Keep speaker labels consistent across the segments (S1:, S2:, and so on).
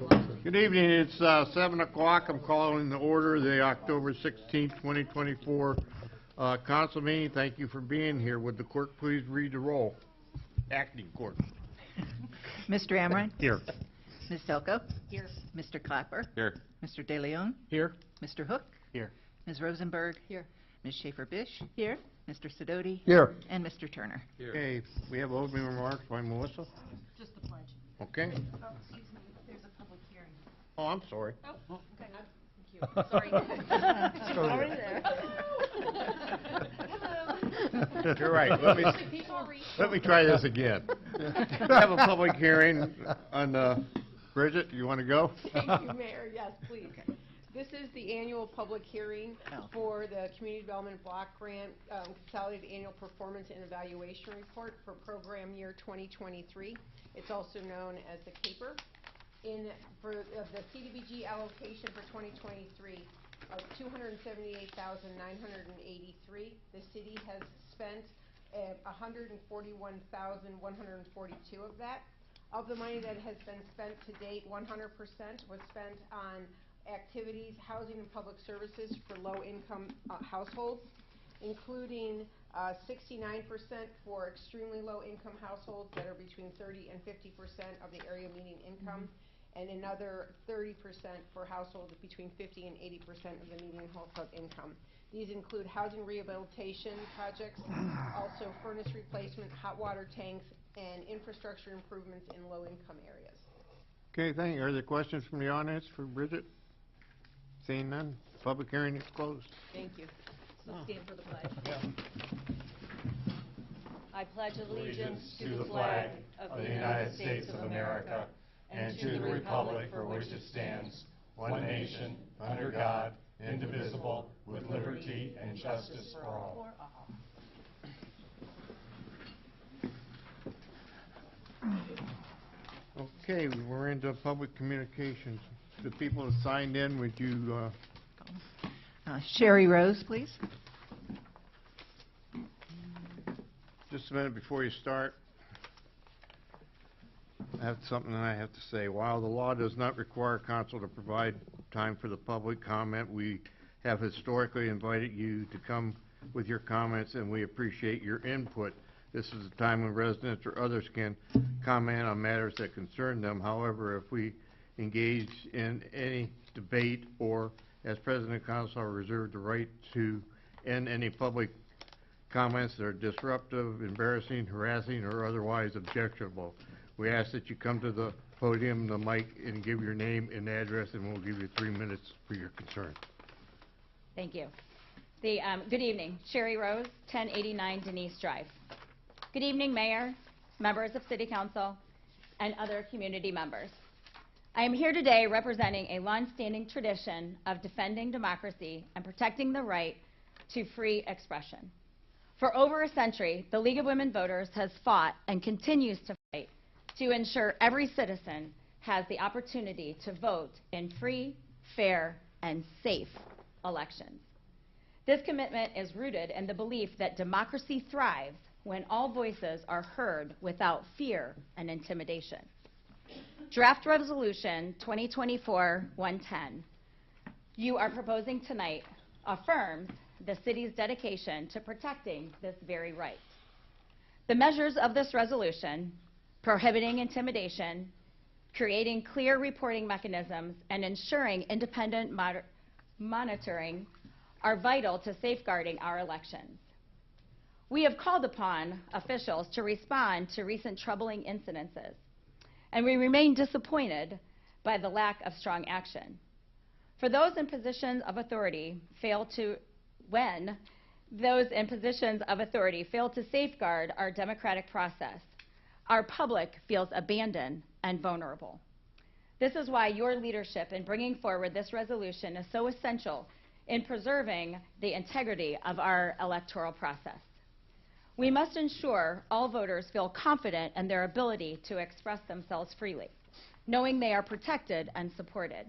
S1: Good evening. It's 7 o'clock. I'm calling the order the October 16th, 2024 council meeting. Thank you for being here. Would the clerk please read the roll? Acting clerk.
S2: Mr. Amrine?
S1: Here.
S2: Ms. Delco? Here. Mr. Clapper?
S1: Here.
S2: Mr. De Leon?
S1: Here.
S2: Mr. Hook?
S1: Here.
S2: Ms. Rosenberg? Here. Ms. Schaefer-Bish? Here. Mr. Sidoti?
S1: Here.
S2: And Mr. Turner?
S1: Okay, we have opening remarks by Melissa.
S3: Just the pledge.
S1: Okay.
S3: Oh, excuse me, there's a public hearing.
S1: Oh, I'm sorry.
S3: Oh, okay, thank you. Sorry. Already there.
S1: You're right. Let me try this again. We have a public hearing on, Bridget, you want to go?
S4: Thank you, Mayor. Yes, please. This is the annual public hearing for the Community Development Block Grant Consolidated Annual Performance and Evaluation Report for program year 2023. It's also known as the CAPER. For the CDBG allocation for 2023 of $278,983, the city has spent $141,142 of that. Of the money that has been spent to date, 100% was spent on activities, housing and public services for low-income households, including 69% for extremely low-income households that are between 30 and 50% of the area median income, and another 30% for households between 50 and 80% of the median household income. These include housing rehabilitation projects, also furnace replacement, hot water tanks, and infrastructure improvements in low-income areas.
S1: Okay, thank you. Are there questions from the audience for Bridget? Seeing none, public hearing is closed.
S4: Thank you.
S3: So stand for the pledge. I pledge allegiance to the flag of the United States of America and to the republic for which it stands, one nation, under God, indivisible, with liberty and justice for all.
S1: Okay, we're into public communications. The people that signed in, would you...
S2: Sherry Rose, please.
S1: Just a minute before you start, I have something that I have to say. While the law does not require council to provide time for the public comment, we have historically invited you to come with your comments, and we appreciate your input. This is a time when residents or others can comment on matters that concern them. However, if we engage in any debate or, as President of Council, I reserve the right to end any public comments that are disruptive, embarrassing, harassing, or otherwise objectionable. We ask that you come to the podium, the mic, and give your name and address, and we'll give you 3 minutes for your concern.
S5: Thank you. Good evening. Sherry Rose, 1089 Denise Drive. Good evening, Mayor, members of City Council, and other community members. I am here today representing a long-standing tradition of defending democracy and protecting the right to free expression. For over a century, the League of Women Voters has fought and continues to fight to ensure every citizen has the opportunity to vote in free, fair, and safe elections. This commitment is rooted in the belief that democracy thrives when all voices are heard without fear and intimidation. Draft Resolution 2024-110 you are proposing tonight affirms the city's dedication to protecting this very right. The measures of this resolution, prohibiting intimidation, creating clear reporting mechanisms, and ensuring independent monitoring are vital to safeguarding our elections. We have called upon officials to respond to recent troubling incidences, and we remain disappointed by the lack of strong action. For those in positions of authority when those in positions of authority fail to safeguard our democratic process, our public feels abandoned and vulnerable. This is why your leadership in bringing forward this resolution is so essential in preserving the integrity of our electoral process. We must ensure all voters feel confident in their ability to express themselves freely, knowing they are protected and supported.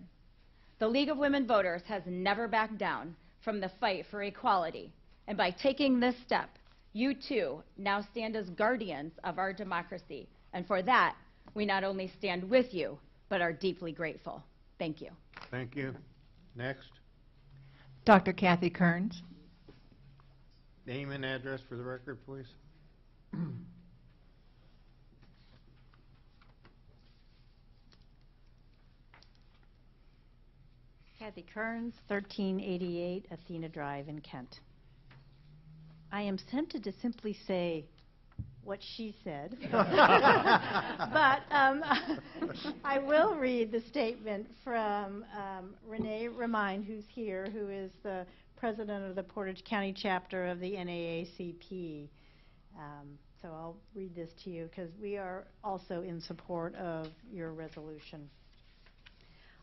S5: The League of Women Voters has never backed down from the fight for equality, and by taking this step, you too now stand as guardians of our democracy, and for that, we not only stand with you, but are deeply grateful. Thank you.
S1: Thank you. Next,
S2: Dr. Kathy Kearns.
S1: name and address for the record, please.
S6: Kathy Kearns, 1388 Athena Drive in Kent. I am tempted to simply say what she said, but I will read the statement from Renee Remine, who's here, who is the president of the Portage County chapter of the NAACP. So I'll read this to you because we are also in support of your resolution.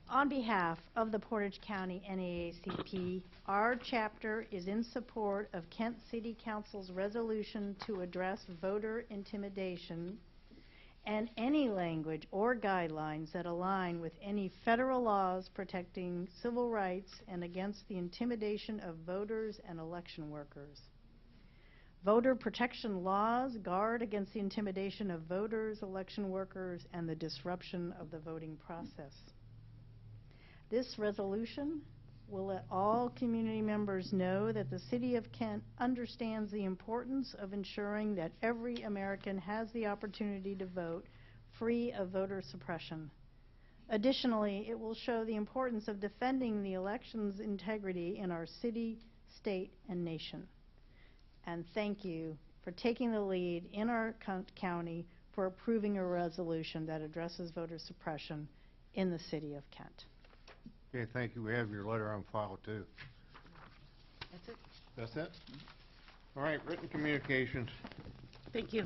S6: On behalf of the Portage County NAACP, our chapter is in support of Kent City Council's resolution to address voter intimidation and any language or guidelines that align with any federal laws protecting civil rights and against the intimidation of voters and election workers. Voter protection laws guard against the intimidation of voters, election workers, and the disruption of the voting process. This resolution will let all community members know that the City of Kent understands the importance of ensuring that every American has the opportunity to vote free of voter suppression. Additionally, it will show the importance of defending the election's integrity in our city, state, and nation. And thank you for taking the lead in our county for approving a resolution that addresses voter suppression in the City of Kent.
S1: Okay, thank you. We have your letter on file, too.
S2: That's it.
S1: That's it? All right, written communications.
S7: Thank you.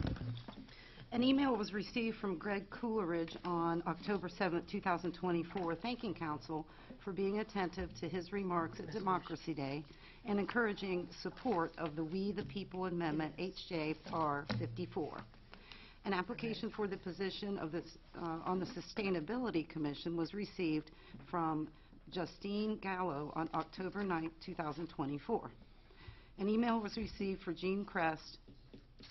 S7: An email was received from Greg Coleridge on October 7, 2024, thanking Council for being attentive to his remarks at Democracy Day and encouraging support of the We the People Amendment HJR 54. An application for the position of this, on the Sustainability Commission was received from Justine Gallo on October 9, 2024. An email was received for Jean Crest,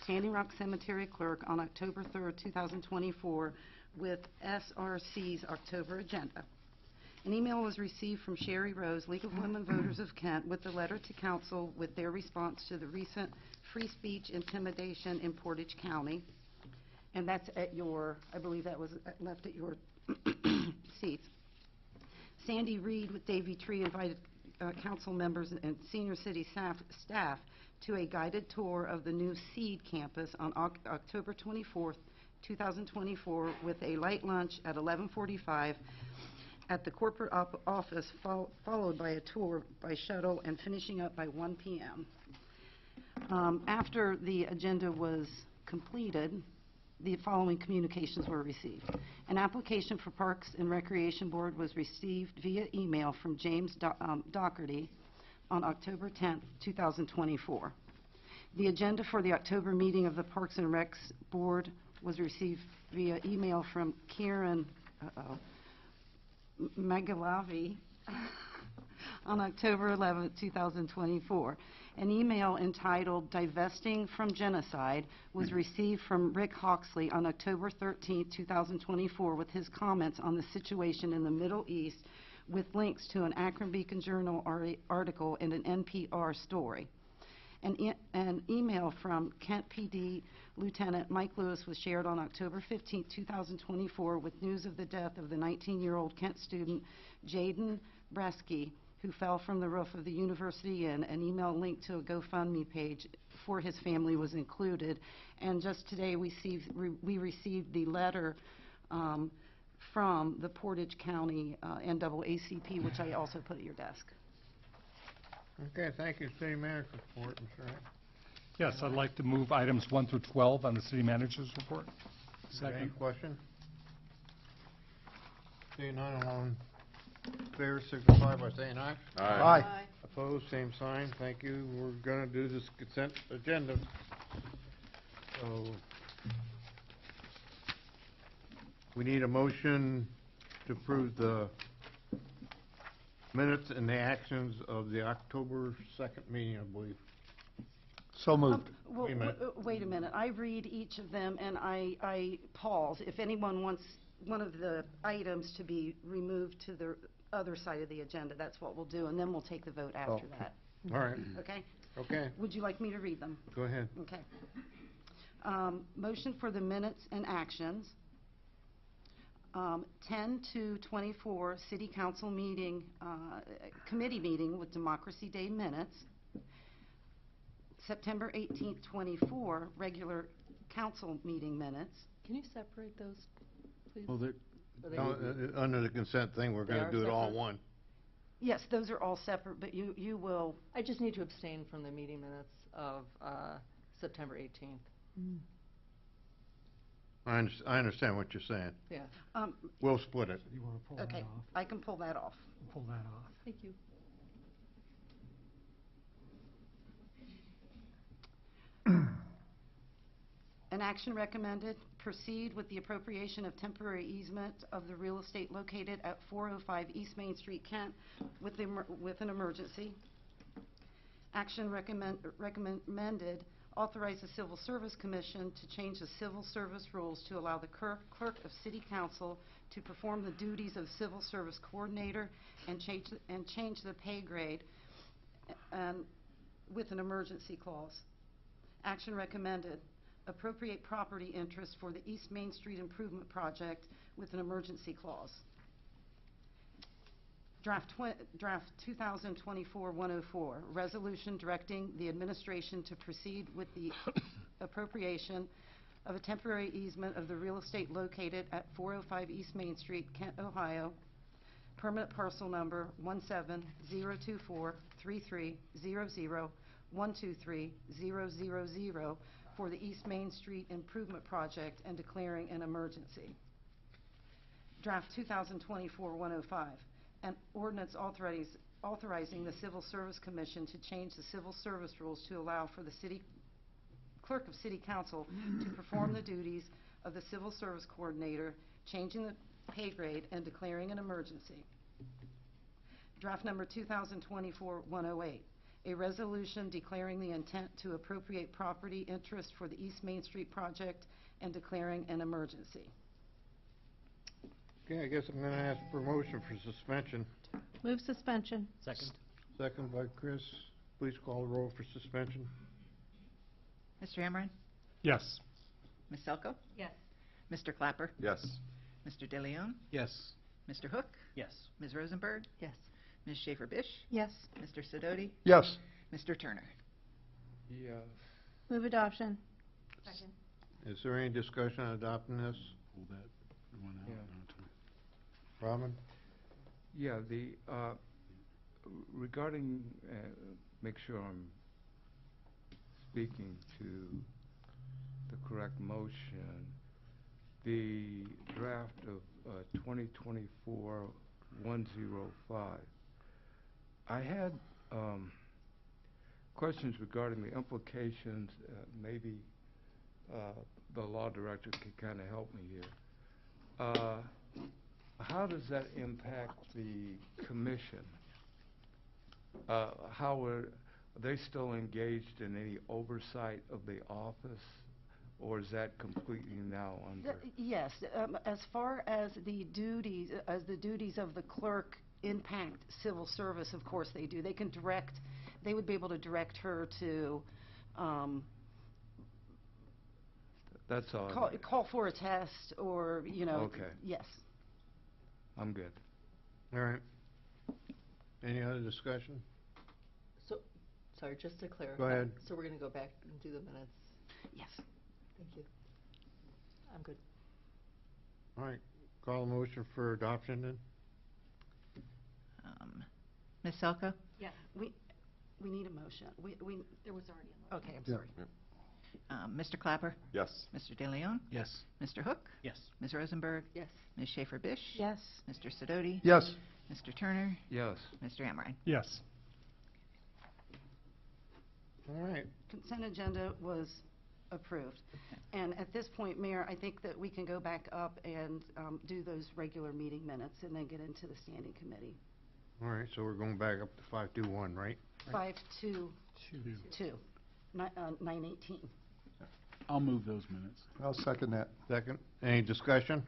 S7: Standing Rock Cemetery Clerk, on October 3, 2024, with SRC's October agenda. An email was received from Sherry Rose, League of Women Voters of Kent, with a letter to Council with their response to the recent free speech intimidation in Portage County. And that's at your, I believe that was left at your seats. Sandy Reed with Davy Tree invited council members and senior city staff to a guided tour of the new SEED campus on October 24th, 2024, with a light lunch at 11:45 at the corporate office, followed by a tour by shuttle and finishing up by 1 p.m. After the agenda was completed, the following communications were received. An application for Parks and Recreation Board was received via email from James Doherty on October 10th, 2024. The agenda for the October meeting of the Parks and Recs Board was received via email from Kieran Magalavi on October 11th, 2024. An email entitled Divesting from Genocide was received from Rick Hawksley on October 13, 2024, with his comments on the situation in the Middle East, with links to an Akron Beacon Journal article and an NPR story. An email from Kent PD Lieutenant Mike Lewis was shared on October 15, 2024, with news of the death of the 19-year-old Kent student Jaden Bresky, who fell from the roof of the University Inn. An email link to a GoFundMe page for his family was included. And just today we received the letter from the Portage County NAACP, which I also put at your desk.
S1: Okay, thank you. City Manager's report, Mr. Wright.
S3: Yes, I'd like to move items 1 through 12 on the city manager's report.
S1: Any
S3: Second.
S1: question? Seeing none, all in favor signify by saying aye.
S2: Aye.
S1: Opposed, same sign. Thank you. We're going to do this consent agenda. So we need a motion to approve the minutes and the actions of the October 2nd meeting, I believe.
S2: So moved.
S7: Well,
S1: Wait a minute.
S7: wait a minute. I read each of them and I pause. If anyone wants one of the items to be removed to the other side of the agenda. That's what we'll do, and then we'll take the vote after
S1: Oh.
S7: that.
S1: All right,
S7: Okay?
S1: okay,
S7: Would you like me to read them?
S1: go ahead.
S7: Okay. Motion for the minutes and actions. 10/2/24 City Council meeting, committee meeting with Democracy Day minutes. September 18th, 24 regular council meeting minutes.
S2: Can you separate those, please?
S3: Well,
S2: Are they-
S1: No, under the consent thing, we're
S2: They
S1: gonna
S2: are
S1: do it all
S2: separate?
S1: one.
S7: Yes, those are all separate, but you will,
S2: I just need to abstain from the meeting minutes of September 18th.
S1: I understand what you're saying.
S2: Yeah,
S1: We'll split it.
S8: You want to pull that
S7: okay,
S8: off?
S7: I can pull that off.
S8: Pull that off.
S2: thank you.
S7: An action recommended, proceed with the appropriation of temporary easement of the real estate located at 405 East Main Street, Kent, with an emergency. Action recommended, authorize the Civil Service Commission to change the civil service rules to allow the clerk of City Council to perform the duties of Civil Service Coordinator and change the pay grade with an emergency clause. Action recommended, appropriate property interest for the East Main Street Improvement Project with an emergency clause. Draft 2024-104, resolution directing the administration to proceed with the appropriation of a temporary easement of the real estate located at 405 East Main Street, Kent, Ohio, permanent parcel number 1702300123000 for the East Main Street Improvement Project and declaring an emergency. Draft 2024-105, an ordinance authorizing the Civil Service Commission to change the civil service rules to allow for the clerk of City Council to perform the duties of the Civil Service Coordinator, changing the pay grade and declaring an emergency. Draft number 2024-108, a resolution declaring the intent to appropriate property interest for the East Main Street project and declaring an emergency.
S1: Okay, I guess I'm gonna ask for a motion for suspension.
S6: Move suspension.
S3: Second?
S1: Second by Chris. Please call the roll for suspension.
S2: Mr. Amrine?
S8: Yes.
S2: Ms. Selko?
S6: Yes.
S2: Mr. Clapper?
S3: Yes.
S2: Mr. De Leon?
S3: Yes.
S2: Mr. Hook?
S3: Yes.
S2: Ms. Rosenberg? Yes. Ms. Schaefer-Bish?
S6: Yes.
S2: Mr. Sidoti?
S8: Yes.
S2: Mr. Turner?
S1: Yes.
S6: Move adoption.
S4: Second.
S1: Is there any discussion on adopting this?
S3: Pull that one out.
S1: Robin?
S9: Yeah, regarding, make sure I'm speaking to the correct motion, the draft of 2024-105, I had questions regarding the implications. Maybe the law director could kind of help me here. How does that impact the commission? How are they still engaged in any oversight of the office, or is that completely now under?
S7: Yes, as far as the duties of the clerk impact civil service, of course they do. They would be able to direct her to
S9: That's all.
S7: call for a test or,
S9: Okay.
S7: Yes.
S9: I'm good.
S1: All right. Any other discussion?
S2: So, sorry, just to clarify.
S1: Go ahead.
S2: So we're going to go back and do the minutes.
S7: Yes.
S2: Thank you. I'm good.
S1: All right, call a motion for adoption then?
S2: Ms. Selko?
S7: Yes. We need a motion.
S4: There was already a motion.
S7: Okay, I'm
S8: Yeah.
S7: sorry.
S2: Mr. Clapper?
S3: Yes.
S2: Mr. De Leon?
S3: Yes.
S2: Mr. Hook?
S3: Yes.
S2: Ms. Rosenberg?
S4: Yes.
S2: Ms. Schaefer-Bish?
S6: Yes.
S2: Mr. Sidoti?
S8: Yes.
S2: Mr. Turner?
S9: Yes.
S2: Mr. Amrine?
S8: Yes.
S1: All right,
S7: Consent agenda was approved. And at this point, Mayor, I think that we can go back up and do those regular meeting minutes and then get into the standing committee.
S1: all right, so we're going back up to 521, right?
S7: 522, 918.
S3: I'll move those minutes.
S8: I'll second that.
S1: Second, any discussion?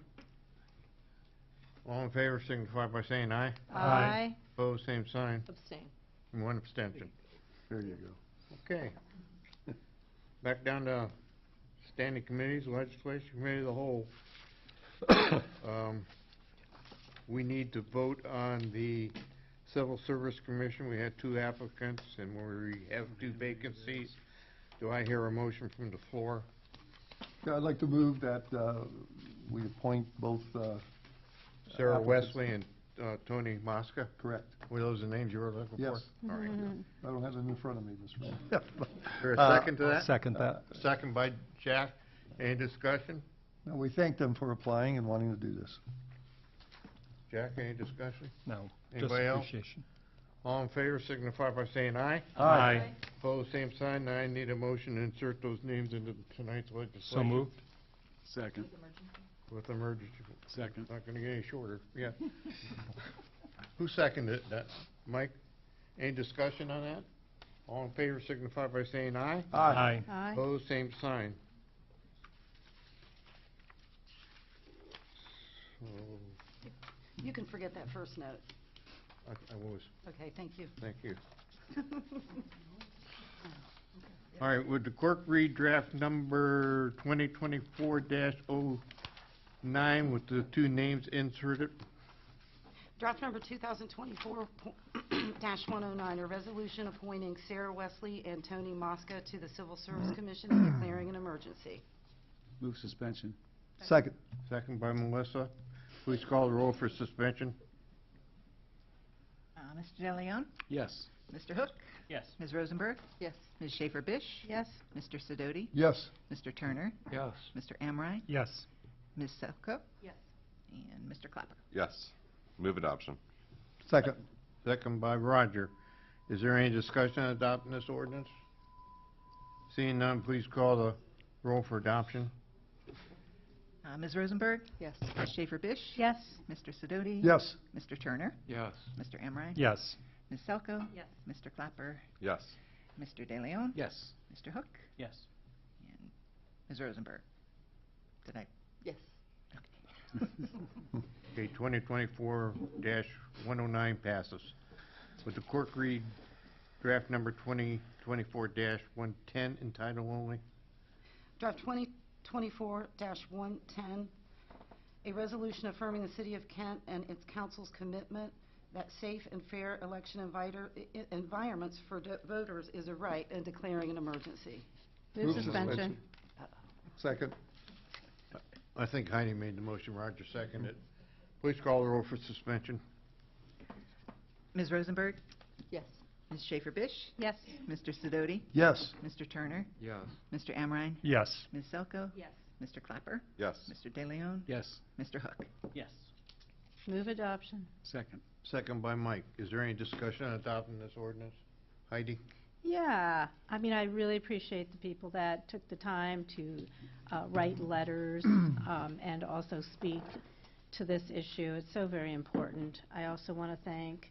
S1: All in favor signify by saying aye.
S6: Aye.
S1: Opposed, same sign,
S2: Abstain.
S1: and one abstention.
S3: There you go.
S1: Okay. Back down to standing committees, legislation committee of the whole. We need to vote on the Civil Service Commission. We had 2 applicants, and we have 2 vacancies. Do I hear a motion from the floor?
S3: Yeah, I'd like to move that we appoint both,
S1: Sarah
S3: applicants.
S1: Wesley and Tony Mosca?
S3: Correct.
S1: Were those the names you were looking for?
S3: Yes.
S1: All right.
S3: I don't have them in front of me this morning.
S1: Is there a second to that?
S8: Second that.
S1: Second by Jack. Any discussion?
S3: Now, we thank them for applying and wanting to do this.
S1: Jack, any discussion?
S8: No, just
S1: Anybody else?
S8: appreciation.
S1: All in favor signify by saying aye.
S8: Aye.
S1: Opposed, same sign. Now I need a motion to insert those names into tonight's legislation.
S8: So moved.
S3: Second.
S1: With emergency.
S3: Second.
S1: Not gonna get any shorter, yeah. Who seconded that? Mike? Any discussion on that? All in favor signify by saying aye.
S8: Aye.
S6: Aye.
S1: Opposed, same sign. So,
S7: You can forget that first note.
S1: I was,
S7: Okay, thank you.
S1: thank you. All right, would the clerk read draft number 2024-09 with the 2 names inserted?
S7: Draft number 2024-109, a resolution appointing Sarah Wesley and Tony Mosca to the Civil Service Commission and declaring an emergency.
S3: Move suspension. Second.
S1: Second by Melissa. Please call the roll for suspension.
S10: Mr. DeLeon?
S3: Yes.
S10: Mr. Hook?
S8: Yes.
S10: Ms. Rosenberg?
S2: Yes.
S10: Ms. Schaefer-Bish?
S6: Yes.
S10: Mr. Sidoti?
S3: Yes.
S10: Mr. Turner?
S8: Yes.
S10: Mr. Amrine?
S8: Yes.
S10: Ms. Selko?
S2: Yes.
S10: And Mr. Clapper?
S11: Yes. Move adoption.
S3: Second.
S1: Second by Roger. Is there any discussion on adopting this ordinance? Seeing none, please call the roll for adoption.
S10: Ms. Rosenberg?
S2: Yes.
S10: Ms. Schaefer-Bish?
S6: Yes.
S10: Mr. Sidoti?
S3: Yes.
S10: Mr. Turner?
S8: Yes.
S10: Mr. Amrine?
S8: Yes.
S10: Ms. Selko?
S2: Yes.
S10: Mr. Clapper?
S11: Yes.
S10: Mr. DeLeon?
S8: Yes.
S10: Mr. Hook?
S8: Yes.
S10: And Ms. Rosenberg? Did I?
S2: Yes.
S1: Okay, 2024-109 passes. Would the clerk read draft number 2024-110 in title only?
S7: Draft 2024-110, a resolution affirming the City of Kent and its council's commitment that safe and fair election environments for voters is a right and declaring an emergency.
S6: Move suspension.
S3: Second.
S1: I think Heidi made the motion, Roger seconded. Please call the roll for suspension.
S10: Ms. Rosenberg?
S2: Yes.
S10: Ms. Schaefer-Bish?
S6: Yes.
S10: Mr. Sidoti?
S3: Yes.
S10: Mr. Turner?
S8: Yes.
S10: Mr. Amrine?
S8: Yes.
S10: Ms. Selko?
S2: Yes.
S10: Mr. Clapper?
S11: Yes.
S10: Mr. DeLeon?
S8: Yes.
S10: Mr. Hook?
S8: Yes.
S6: Move adoption.
S3: Second.
S1: Second by Mike. Is there any discussion on adopting this ordinance? Heidi?
S6: Yeah, I mean, I really appreciate the people that took the time to write letters and also speak to this issue. It's so very important. I also want to thank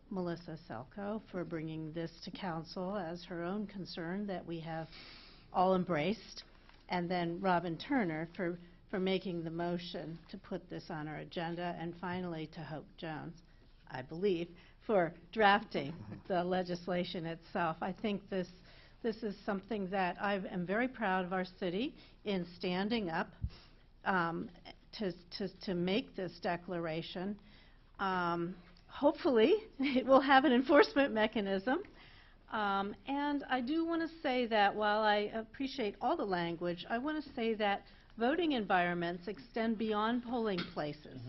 S6: Melissa Selko for bringing this to council as her own concern that we have all embraced, and then Robin Turner for making the motion to put this on our agenda, and finally to Hope Jones, I believe, for drafting the legislation itself. I think this is something that I am very proud of our city in standing up to make this declaration. Hopefully, it will have an enforcement mechanism. And I do want to say that while I appreciate all the language, I want to say that voting environments extend beyond polling places.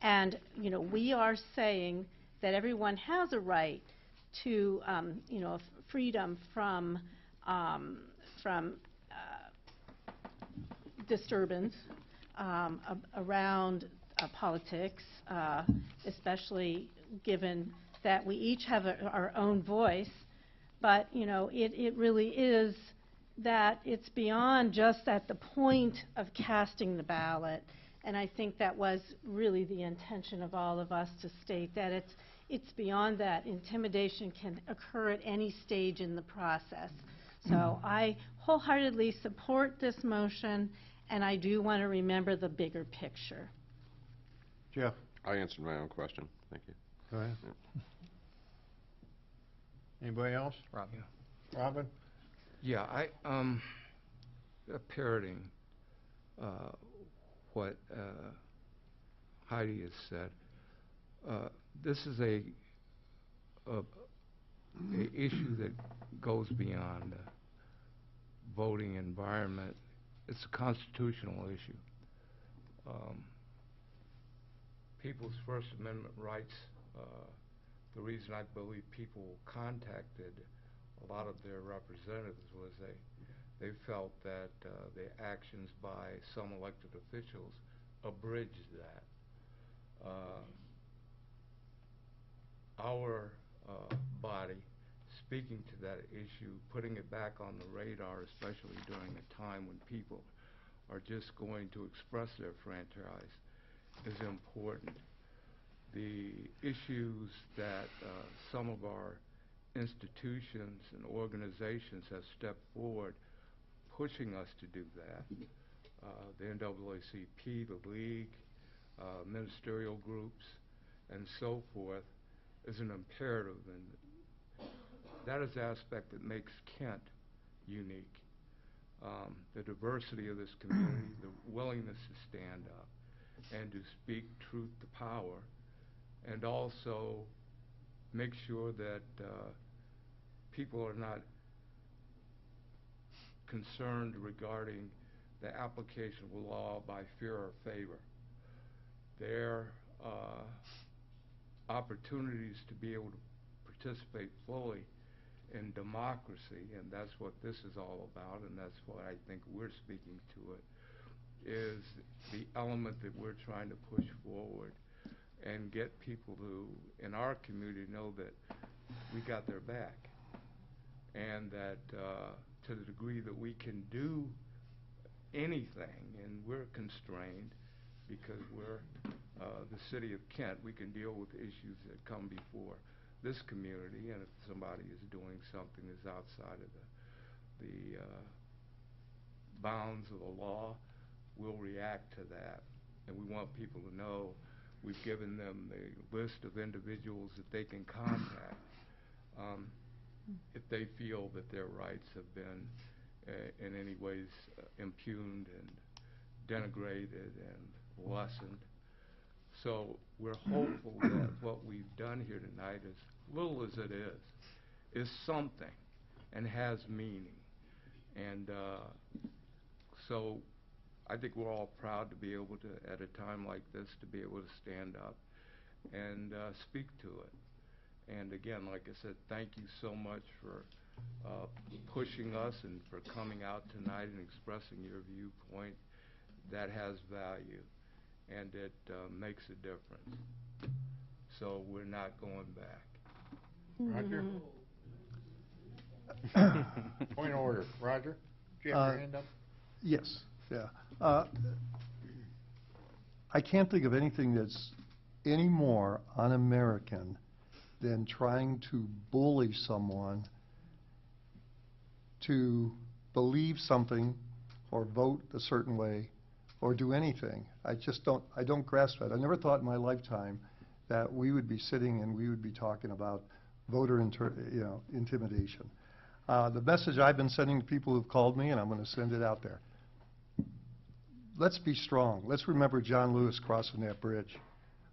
S6: And, you know, we are saying that everyone has a right to, you know, freedom from disturbance around politics, especially given that we each have our own voice. But, you know, it really is that it's beyond just at the point of casting the ballot. And I think that was really the intention of all of us to state that it's beyond that. Intimidation can occur at any stage in the process. So I wholeheartedly support this motion, and I do want to remember the bigger picture.
S1: Jeff,
S11: I answered my own question. Thank you.
S1: go ahead. Anybody else?
S10: Robin.
S1: Robin?
S9: Yeah, parroting what Heidi has said, this is a issue that goes beyond the voting environment. It's a constitutional issue. People's First Amendment rights, the reason I believe people contacted a lot of their representatives was they felt that the actions by some elected officials abridged that. Our body, speaking to that issue, putting it back on the radar, especially during a time when people are just going to express their franchise, is important. The issues that some of our institutions and organizations have stepped forward pushing us to do that, the NAACP, the League, ministerial groups, and so forth, is an imperative, and that is the aspect that makes Kent unique. The diversity of this community, the willingness to stand up and to speak truth to power, and also make sure that people are not concerned regarding the application of law by fear or favor. Their opportunities to be able to participate fully in democracy, and that's what this is all about, and that's what I think we're speaking to it, is the element that we're trying to push forward and get people who, in our community, know that we got their back, and that to the degree that we can do anything, and we're constrained because we're the city of Kent, we can deal with issues that come before this community, and if somebody is doing something that's outside of the bounds of the law, we'll react to that. And we want people to know we've given them the list of individuals that they can contact if they feel that their rights have been in any ways impugned and denigrated and lessened. So we're hopeful that what we've done here tonight, as little as it is something and has meaning. And so I think we're all proud to be able to, at a time like this, to be able to stand up and speak to it. And again, like I said, thank you so much for pushing us and for coming out tonight and expressing your viewpoint. That has value, and it makes a difference. So we're not going back.
S1: Roger? Point of order. Roger? Do you have your hand up?
S8: Yes, yeah. I can't think of anything that's any more un-American than trying to bully someone to believe something or vote a certain way or do anything. I don't grasp that. I never thought in my lifetime that we would be sitting and we would be talking about voter intimidation. The message I've been sending to people who've called me, and I'm going to send it out there. Let's be strong. Let's remember John Lewis crossing that bridge.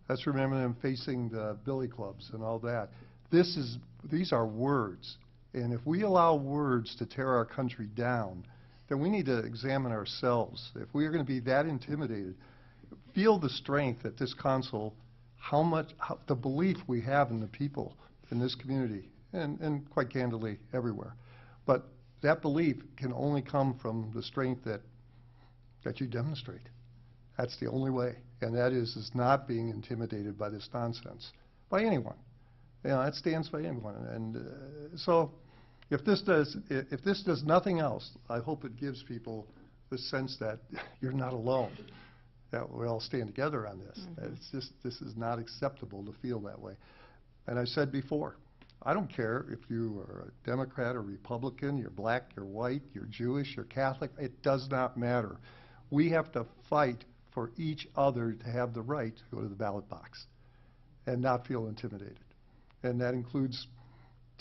S8: Let's remember them facing the billy clubs and all that. These are words, and if we allow words to tear our country down, then we need to examine ourselves. If we are going to be that intimidated, feel the strength at this council, the belief we have in the people in this community, and quite candidly everywhere. But that belief can only come from the strength that you demonstrate. That's the only way, and that is not being intimidated by this nonsense, by anyone. That stands by anyone. And so if this does nothing else, I hope it gives people the sense that you're not alone, that we all stand together on this. This is not acceptable to feel that way. And I said before, I don't care if you are a Democrat or Republican, you're black, you're white, you're Jewish, you're Catholic, it does not matter. We have to fight for each other to have the right to go to the ballot box and not feel intimidated. And that includes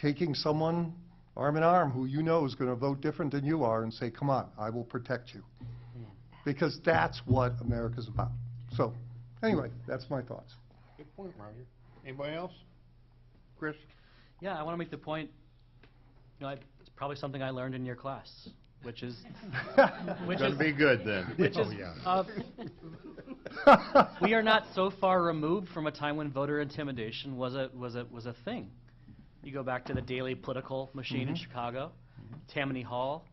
S8: taking someone arm in arm who you know is going to vote different than you are and say, come on, I will protect you. Because that's what America's about. So, anyway, that's my thoughts.
S1: Good point, Roger. Anybody else? Chris?
S12: Yeah, I want to make the point, it's probably something I learned in your class, which is...
S1: Gonna be good then.
S12: Which is,
S1: yeah.
S12: we are not so far removed from a time when voter intimidation was a thing. You go back to the daily political machine in Chicago, Tammany Hall,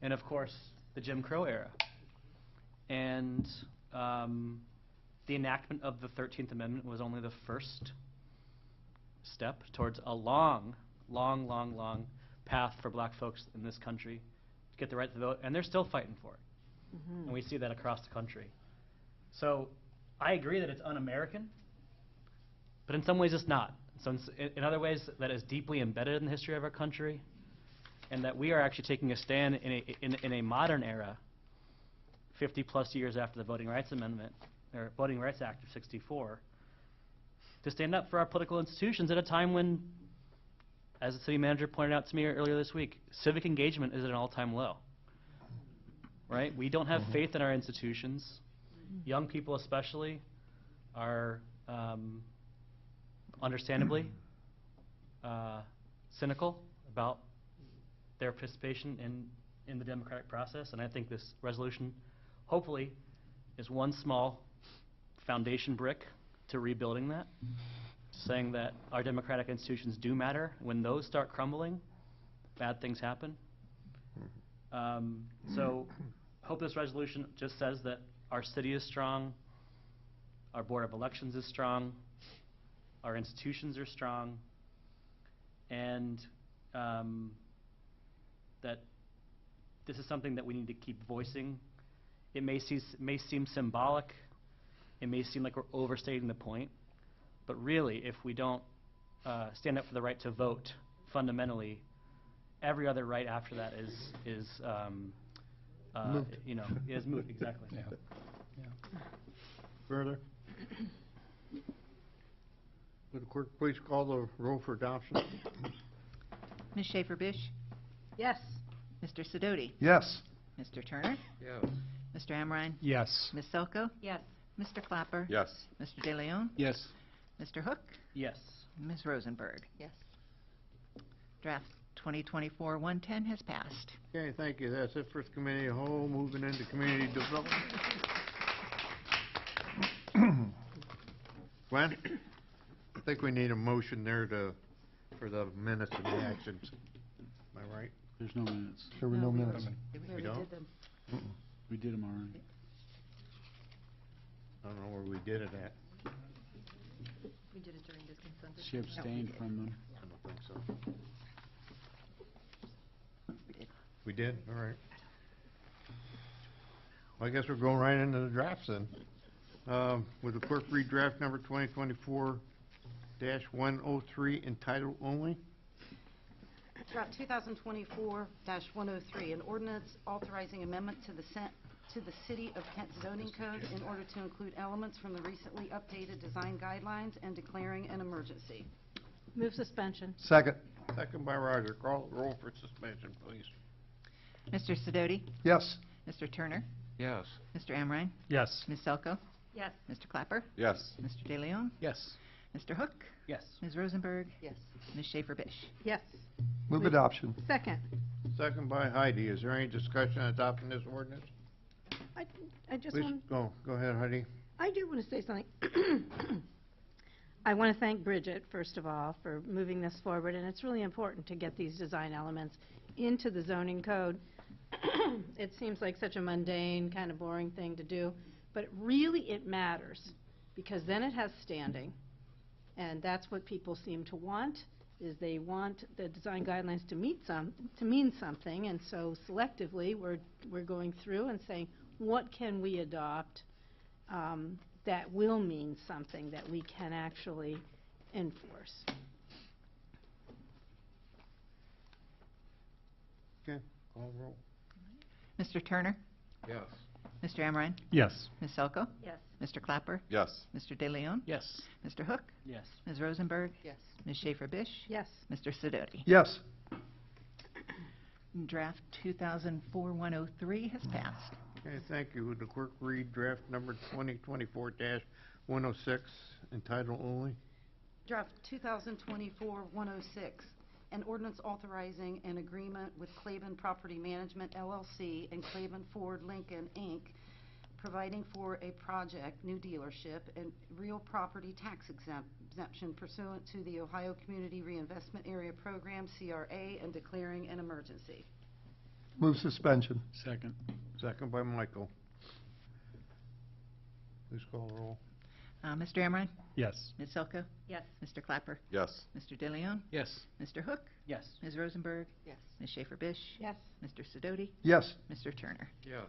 S12: and of course, the Jim Crow era. And the enactment of the 13th Amendment was only the first step towards a long path for black folks in this country to get the right to vote, and they're still fighting for it. And we see that across the country. So I agree that it's un-American, but in some ways it's not. So in other ways, that is deeply embedded in the history of our country, and that we are actually taking a stand in a modern era, 50-plus years after the Voting Rights Amendment, or Voting Rights Act of '64, to stand up for our political institutions at a time when, as the city manager pointed out to me earlier this week, civic engagement is at an all-time low. Right? We don't have faith in our institutions. Young people especially are understandably cynical about their participation in the democratic process, and I think this resolution hopefully is one small foundation brick to rebuilding that, saying that our democratic institutions do matter. When those start crumbling, bad things happen. So hope this resolution just says that our city is strong, our Board of Elections is strong, our institutions are strong, and that this is something that we need to keep voicing. It may seem symbolic, it may seem like we're overstating the point, but really, if we don't stand up for the right to vote, fundamentally, every other right after that is
S8: moot.
S12: Is moot, exactly.
S1: Further? Would the clerk please call the roll for adoption?
S10: Ms. Schaefer-Bish?
S4: Yes.
S10: Mr. Sidoti?
S8: Yes.
S10: Mr. Turner?
S9: Yes.
S10: Mr. Amrine?
S3: Yes.
S10: Ms. Selko?
S2: Yes.
S10: Mr. Clapper?
S11: Yes.
S10: Mr. De Leon?
S3: Yes.
S10: Mr. Hook?
S12: Yes.
S10: Ms. Rosenberg?
S2: Yes.
S10: Draft 2024-110 has passed.
S1: Okay, thank you. That's it for the committee of the whole. Moving into community development. Glenn? I think we need a motion there for the minutes and the actions. Am I right?
S3: There's no minutes.
S8: There were no minutes.
S1: We don't?
S3: We did them already.
S1: I don't know where we did it at.
S2: We did it during this consent.
S3: She abstained from them.
S1: I don't think so. We did? All right. Well, I guess we're going right into the drafts then. Would the clerk read draft number 2024-103 in title only?
S7: Draft 2024-103, an ordinance authorizing amendment to the City of Kent zoning code in order to include elements from the recently updated design guidelines and declaring an emergency.
S6: Move suspension.
S8: Second.
S1: Second by Roger. Call the roll for suspension, please.
S10: Mr. Sidoti?
S8: Yes.
S10: Mr. Turner?
S9: Yes.
S10: Mr. Amrine?
S3: Yes.
S10: Ms. Selko?
S2: Yes.
S10: Mr. Clapper?
S11: Yes.
S10: Mr. De Leon?
S3: Yes.
S10: Mr. Hook?
S12: Yes.
S10: Ms. Rosenberg?
S2: Yes.
S10: Ms. Schaefer-Bish?
S4: Yes.
S8: Move adoption.
S4: Second.
S1: Second by Heidi. Is there any discussion on adopting this ordinance?
S4: I just
S1: Please,
S4: want,
S1: go ahead, Heidi.
S4: I do want to say something. I want to thank Bridget, first of all, for moving this forward, and it's really important to get these design elements into the zoning code. It seems like such a mundane, kind of boring thing to do, but really it matters, because then it has standing, and that's what people seem to want, is they want the design guidelines to mean something, and so selectively we're going through and saying, what can we adopt that will mean something that we can actually enforce?
S1: Okay, call the roll.
S10: Mr. Turner?
S9: Yes.
S10: Mr. Amrine?
S3: Yes.
S10: Ms. Selko?
S2: Yes.
S10: Mr. Clapper?
S11: Yes.
S10: Mr. De Leon?
S12: Yes.
S10: Mr. Hook?
S12: Yes.
S10: Ms. Rosenberg?
S2: Yes.
S10: Ms. Schaefer Bish?
S6: Yes.
S10: Mr. Sidoti?
S8: Yes.
S10: Draft 2004-103 has passed.
S1: Okay, thank you. Would the clerk read draft number 2024-106 in title only?
S7: Draft 2024-106, an ordinance authorizing an agreement with Claiborne Property Management LLC and Claiborne Ford Lincoln, Inc., providing for a project, new dealership, and real property tax exemption pursuant to the Ohio Community Reinvestment Area Program, CRA, and declaring an emergency.
S8: Move suspension.
S3: Second.
S1: Second by Michael. Please call the roll.
S10: Mr. Amrine?
S3: Yes.
S10: Ms. Selko?
S2: Yes.
S10: Mr. Clapper?
S11: Yes.
S10: Mr. De Leon?
S12: Yes.
S10: Mr. Hook?
S12: Yes.
S10: Ms. Rosenberg?
S2: Yes.
S10: Ms. Schaefer Bish?
S6: Yes.
S10: Mr. Sidoti?
S8: Yes.
S10: Mr. Turner?
S9: Yes.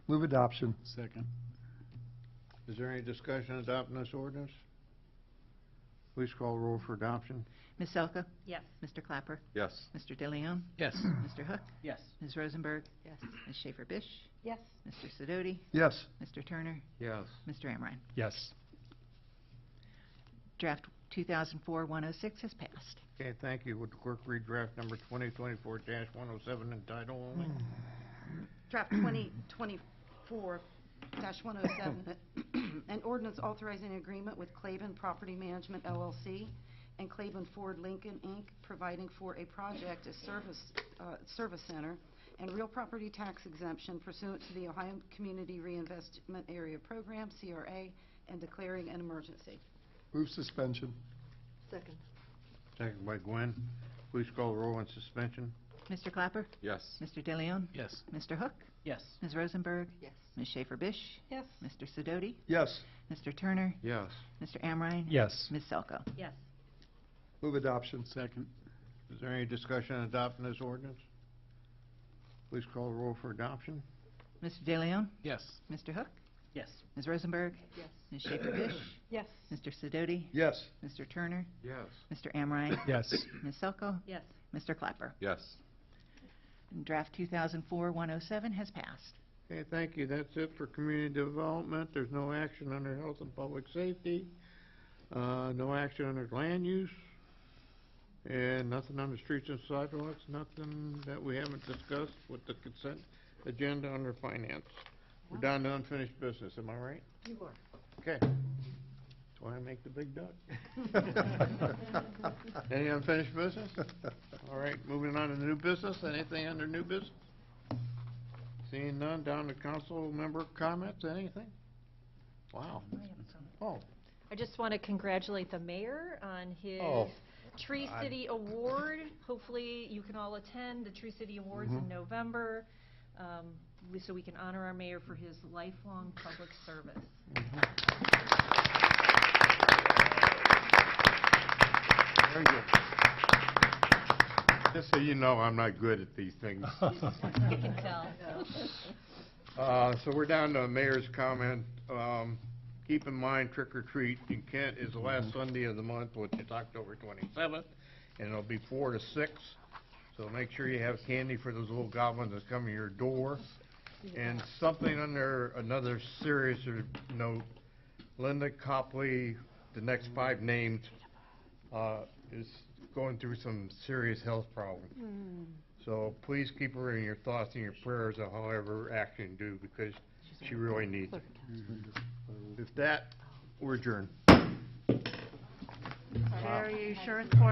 S8: Move adoption.
S3: Second.
S1: Is there any discussion adopting this ordinance? Please call the roll for adoption.
S10: Ms. Selko?
S2: Yes.
S10: Mr. Clapper?
S11: Yes.
S10: Mr. De Leon?
S12: Yes.
S10: Mr. Hook?
S12: Yes.
S10: Ms. Rosenberg?
S2: Yes.
S10: Ms. Schaefer Bish?
S6: Yes.
S10: Mr. Sidoti?
S8: Yes.
S10: Mr. Turner?
S9: Yes.
S10: Mr. Amrine?
S3: Yes.
S10: Draft 2004-106 has passed.
S1: Okay, thank you. Would the clerk read draft number 2024-107 in title only?
S7: Draft 2024-107, an ordinance authorizing an agreement with Claiborne Property Management LLC and Claiborne Ford Lincoln, Inc., providing for a project, a service center, and real property tax exemption pursuant to the Ohio Community Reinvestment Area Program, CRA, and declaring an emergency.
S8: Move suspension.
S2: Second.
S1: Second by Gwen. Please call the roll on suspension.
S10: Mr. Clapper?
S11: Yes.
S10: Mr. De Leon?
S12: Yes.
S10: Mr. Hook?
S12: Yes.
S10: Ms. Rosenberg?
S2: Yes.
S10: Ms. Schaefer Bish?
S6: Yes.
S10: Mr. Sidoti?
S8: Yes.
S10: Mr. Turner?
S9: Yes.
S10: Mr. Amrine?
S3: Yes.
S10: Ms. Selko?
S2: Yes.
S8: Move adoption.
S3: Second.
S1: Is there any discussion on adopting this ordinance? Please call the roll for adoption.
S10: Mr. De Leon?
S12: Yes.
S10: Mr. Hook?
S12: Yes.
S10: Ms. Rosenberg?
S2: Yes.
S10: Ms. Schaefer Bish?
S6: Yes.
S10: Mr. Sidoti?
S8: Yes.
S10: Mr. Turner?
S9: Yes.
S10: Mr. Amrine?
S3: Yes.
S10: Ms. Selko?
S2: Yes.
S10: Mr. Clapper?
S11: Yes.
S10: And draft 2004-107 has passed.
S1: Okay, thank you. That's it for community development. There's no action under health and public safety. No action under land use. And nothing on the streets and sidewalks, nothing that we haven't discussed with the consent agenda under finance. We're down to unfinished business, am I right?
S2: You are.
S1: Okay. That's why I make the big duck. Any unfinished business? All right, moving on to new business. Anything under new business? Seeing none, down to council member comments, anything? Wow. Oh,
S13: I just want to congratulate the mayor on his
S1: Oh,
S13: Tree City Award. Hopefully, you can all attend the Tree City Awards in November, so we can honor our mayor for his lifelong public service.
S1: very good. Just so you know, I'm not good at these things.
S13: You can tell.
S1: So we're down to mayor's comment. Keep in mind, trick or treat in Kent is the last Sunday of the month, which is October 27th, and it'll be 4 to 6. So make sure you have candy for those little goblins that come to your door. And something under another serious note, Linda Copley, the next 5 names, is going through some serious health problems. So please keep her in your thoughts and your prayers, or however action do, because she really needs it. With that, we're adjourned.
S10: Jerry, are you sure it's 4